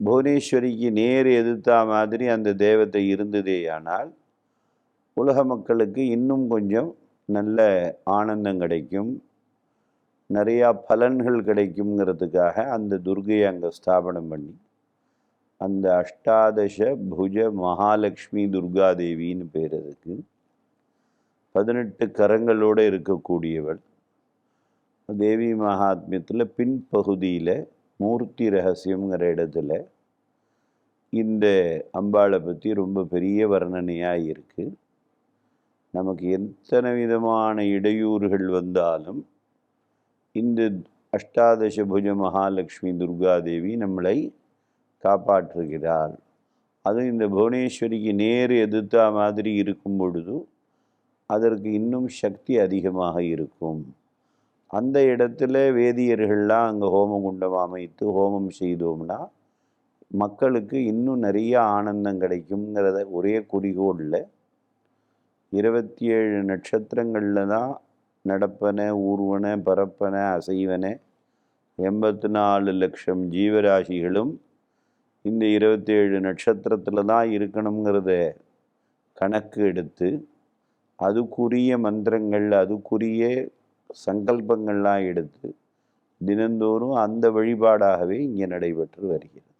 புவனேஸ்வரிக்கு நேர் எதிர்த்தா மாதிரி அந்த தேவதை இருந்ததேயானால் உலக மக்களுக்கு இன்னும் கொஞ்சம் நல்ல ஆனந்தம் கிடைக்கும், நிறையா பலன்கள் கிடைக்குங்கிறதுக்காக அந்த துர்கையை அங்கே ஸ்தாபனம் பண்ணி அந்த அஷ்டாதச புஜ மகாலட்சுமி துர்காதேவின்னு பேர். அதுக்கு 18 கரங்களோடு இருக்கக்கூடியவள். தேவி மகாத்மியத்தில் பின்பகுதியில் மூர்த்தி ரகசியங்கிற இடத்துல இந்த அம்பாளை பற்றி ரொம்ப பெரிய வர்ணனையாக இருக்குது. நமக்கு எத்தனை விதமான இடையூறுகள் வந்தாலும் இந்த அஷ்டாதச புஜ மகாலட்சுமி துர்காதேவி நம்மளை காப்பாற்றுகிறாள். அதுவும் இந்த புவனேஸ்வரிக்கு நேர் எதிர்த்தா மாதிரி இருக்கும் பொழுது அதற்கு இன்னும் சக்தி அதிகமாக இருக்கும். அந்த இடத்துல வேதியர்கள்லாம் அங்கே ஹோமகுண்டம் அமைத்து ஹோமம் செய்தோம்னா மக்களுக்கு இன்னும் நிறைய ஆனந்தம் கிடைக்குங்கிறத ஒரே குறிக்கோளில் 27 நட்சத்திரங்களில் தான் நடப்பன, ஊர்வன, பரப்பன, அசைவன 84 லட்சம் ஜீவராசிகளும் இந்த 27 நட்சத்திரத்தில் தான் இருக்கணுங்கிறத கணக்கு எடுத்து அதுக்குரிய மந்திரங்கள், அதுக்குரிய சங்கல்பங்கள்லாம் எடுத்து தினந்தோறும் அந்த வழிபாடாகவே இங்கே நடைபெற்று வருகிறது.